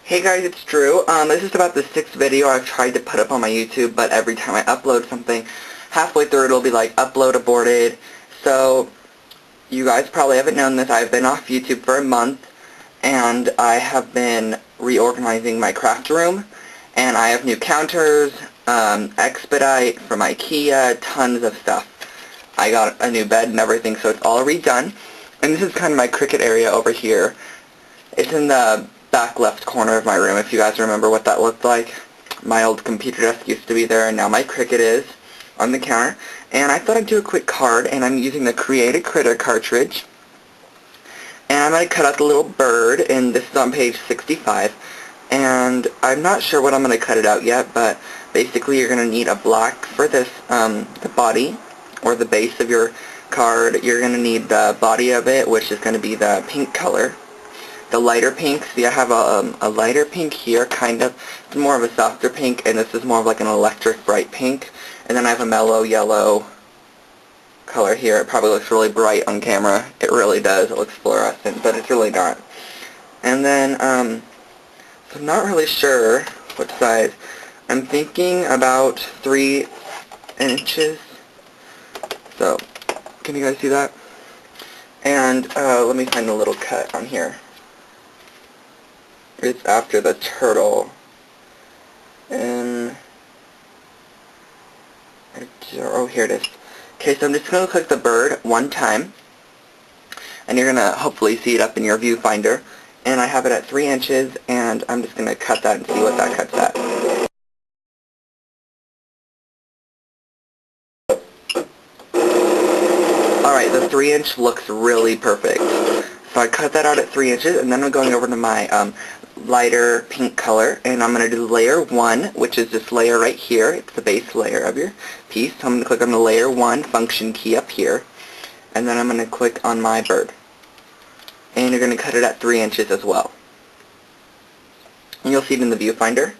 Hey guys, it's Drew. This is about the 6th video I've tried to put up on my YouTube, but every time I upload something, halfway through it'll be like, upload aborted. So, you guys probably haven't known this, I've been off YouTube for a month, and I have been reorganizing my craft room, and I have new counters, expedite from IKEA, tons of stuff. I got a new bed and everything, so it's all redone. And this is kind of my Cricut area over here. It's in the back left corner of my room, if you guys remember what that looked like. My old computer desk used to be there, and now my Cricut is on the counter. And I thought I'd do a quick card, and I'm using the Create a Critter cartridge. And I'm going to cut out the little bird, and this is on page 65. And I'm not sure what I'm going to cut it out yet, but basically you're going to need a black for this, the body, or the base of your card. You're going to need the body of it, which is going to be the pink color. The lighter pink, see I have a lighter pink here, kind of. It's more of a softer pink, and this is more of like an electric bright pink. And then I have a mellow yellow color here. It probably looks really bright on camera. It really does. It looks fluorescent, but it's really not. And then, so I'm not really sure what size. I'm thinking about 3 inches. So, can you guys see that? And, let me find a little cut on here. It's after the turtle. And oh, here it is. Okay, so I'm just going to click the bird one time. And you're going to hopefully see it up in your viewfinder. And I have it at 3 inches, and I'm just going to cut that and see what that cuts at. Alright, the 3-inch looks really perfect. So I cut that out at 3 inches, and then I'm going over to my lighter pink color, and I'm going to do layer 1, which is this layer right here. It's the base layer of your piece. So I'm going to click on the layer 1 function key up here, and then I'm going to click on my bird. And you're going to cut it at 3 inches as well. And you'll see it in the viewfinder.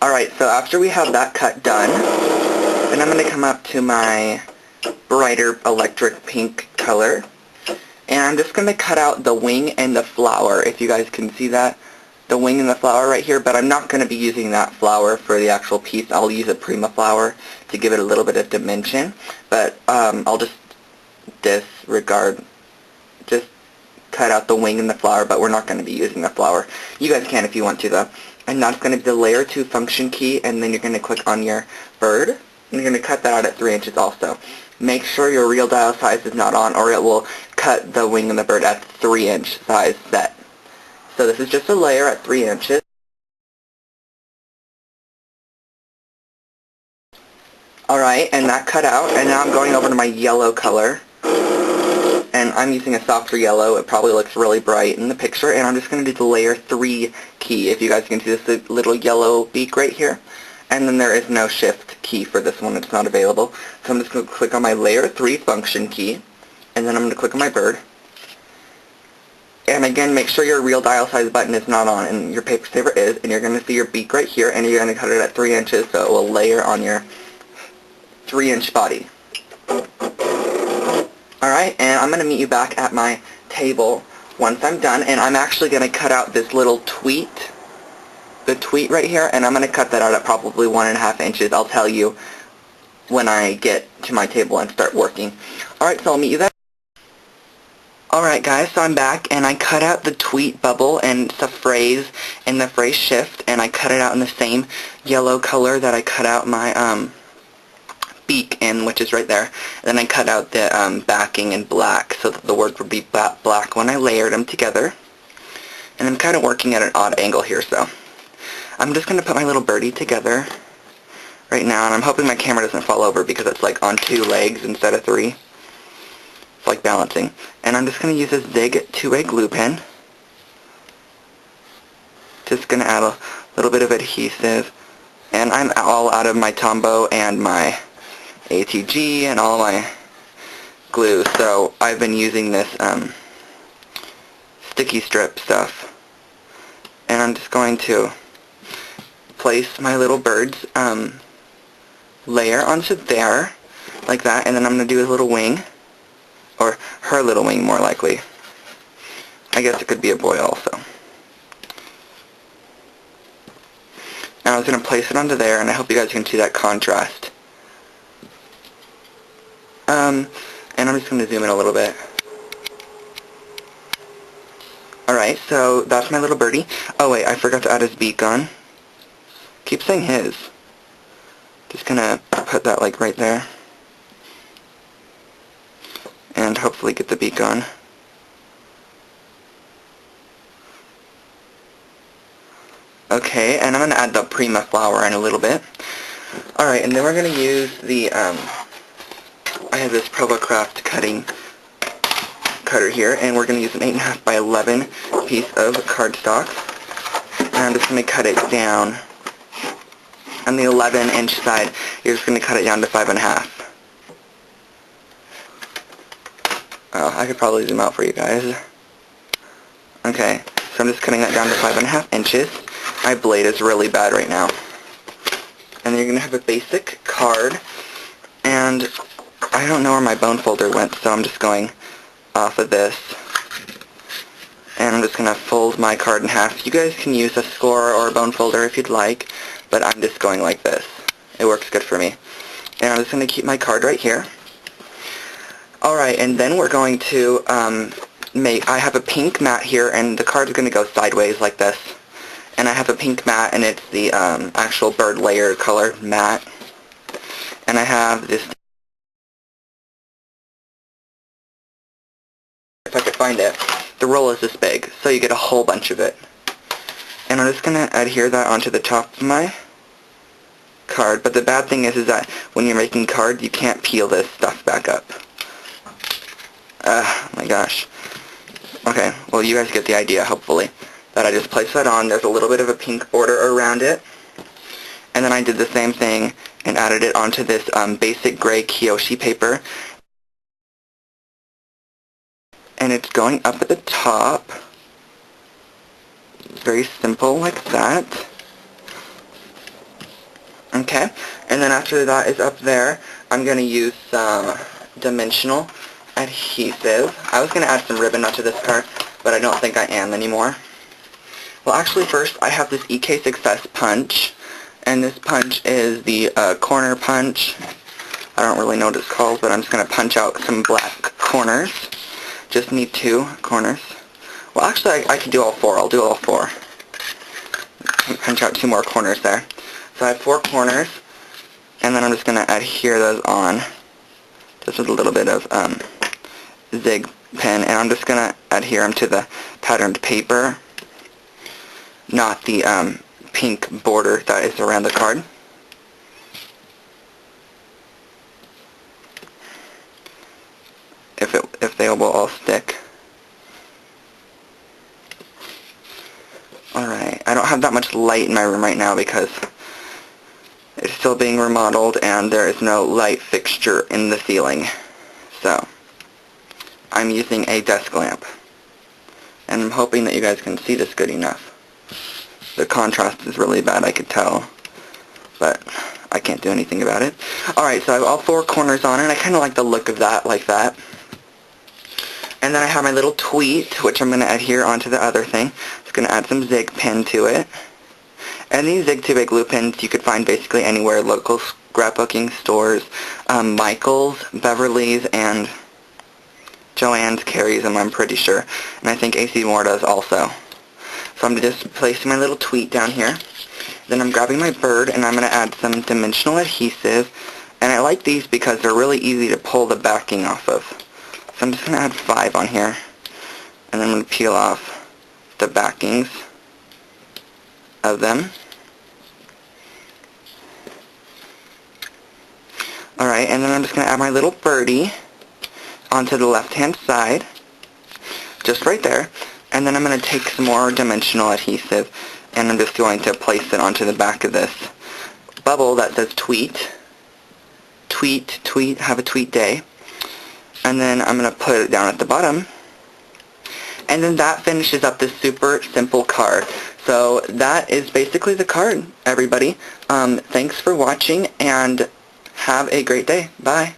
Alright, so after we have that cut done, then I'm going to come up to my brighter electric pink color, and I'm just going to cut out the wing and the flower, if you guys can see that, the wing and the flower right here, but I'm not going to be using that flower for the actual piece. I'll use a PRIMA flower to give it a little bit of dimension, but I'll just disregard, just cut out the wing and the flower, but we're not going to be using the flower. You guys can if you want to though. And that's going to be the layer 2 function key, and then you're going to click on your bird, and you're going to cut that out at 3 inches also. Make sure your real dial size is not on, or it will cut the wing and the bird at 3-inch size set. So this is just a layer at 3 inches. Alright, and that cut out, and now I'm going over to my yellow color. And I'm using a softer yellow. It probably looks really bright in the picture, and I'm just going to do the layer 3 key. If you guys can see this little yellow beak right here. And then there is no shift key for this one. It's not available. So I'm just going to click on my layer 3 function key, and then I'm going to click on my bird. And again, make sure your real dial size button is not on, and your paper saver is, and you're going to see your beak right here, and you're going to cut it at 3 inches, so it will layer on your 3-inch body. Alright, and I'm going to meet you back at my table once I'm done, and I'm actually going to cut out this little tweet, the tweet right here, and I'm going to cut that out at probably 1.5 inches. I'll tell you when I get to my table and start working. Alright, so I'll meet you there. Alright guys, so I'm back, and I cut out the tweet bubble, and it's a phrase in the phrase shift, and I cut it out in the same yellow color that I cut out my, beak in, which is right there. And then I cut out the backing in black so that the words would be black when I layered them together. And I'm kind of working at an odd angle here, so I'm just going to put my little birdie together right now, and I'm hoping my camera doesn't fall over because it's like on 2 legs instead of 3. It's like balancing. And I'm just going to use this Zig 2-way glue pen. Just going to add a little bit of adhesive. And I'm all out of my Tombow and my ATG and all my glue, so I've been using this sticky strip stuff, and I'm just going to place my little bird's layer onto there like that, and then I'm going to do a little wing or her little wing more likely. I guess it could be a boy also. Now I was going to place it onto there, and I hope you guys can see that contrast. And I'm just going to zoom in a little bit. Alright, so that's my little birdie. Oh wait, I forgot to add his beak on. Keep saying his. Just gonna put that like right there. And hopefully get the beak on. Okay, and I'm gonna add the PRIMA flower in a little bit. Alright, and then we're gonna use the, I have this ProvaCraft cutting cutter here, and we're going to use an 8.5 by 11 piece of cardstock. And I'm just going to cut it down. On the 11-inch side, you're just going to cut it down to 5.5. Oh, I could probably zoom out for you guys. Okay, so I'm just cutting that down to 5.5 inches. My blade is really bad right now. And then you're going to have a basic card, and I don't know where my bone folder went, so I'm just going off of this. And I'm just going to fold my card in half. You guys can use a score or a bone folder if you'd like, but I'm just going like this. It works good for me. And I'm just going to keep my card right here. Alright, and then we're going to I have a pink mat here, and the card is going to go sideways like this. And I have a pink mat, and it's the actual bird layer color mat. And I have this, if I could find it, the roll is this big, so you get a whole bunch of it. And I'm just going to adhere that onto the top of my card, but the bad thing is that when you're making cards, you can't peel this stuff back up. My gosh. Okay, well you guys get the idea, hopefully. That I just place that on, there's a little bit of a pink border around it, and then I did the same thing and added it onto this basic gray Kyoshi paper. And it's going up at the top. Very simple like that. Okay, and then after that is up there, I'm going to use some dimensional adhesive. I was going to add some ribbon onto this card, but I don't think I am anymore. Well, actually first I have this EK Success punch, and this punch is the corner punch. I don't really know what it's called, but I'm just going to punch out some black corners. Just need 2 corners. Well, actually, I can do all 4. I'll do all 4. Punch out 2 more corners there. So I have 4 corners, and then I'm just going to adhere those on, just with a little bit of zig pen, and I'm just going to adhere them to the patterned paper, not the pink border that is around the card. If they will all stick. Alright, I don't have that much light in my room right now because it's still being remodeled and there is no light fixture in the ceiling. So, I'm using a desk lamp. And I'm hoping that you guys can see this good enough. The contrast is really bad, I could tell. But I can't do anything about it. Alright, so I have all 4 corners on, and I kind of like the look of that, like that. And then I have my little tweet, which I'm going to adhere onto the other thing. Just going to add some zig pen to it. And these zig to big glue pens you could find basically anywhere, local scrapbooking stores, Michael's, Beverly's, and Joann's carries them, I'm pretty sure. And I think AC Moore does also. So I'm just placing my little tweet down here. Then I'm grabbing my bird, and I'm going to add some dimensional adhesive. And I like these because they're really easy to pull the backing off of. So I'm just going to add 5 on here, and then I'm going to peel off the backings of them. Alright, and then I'm just going to add my little birdie onto the left-hand side, just right there, and then I'm going to take some more dimensional adhesive, and I'm just going to place it onto the back of this bubble that says tweet. Tweet, tweet, have a tweet day. And then I'm going to put it down at the bottom. And then that finishes up this super simple card. So that is basically the card, everybody. Thanks for watching, and have a great day. Bye.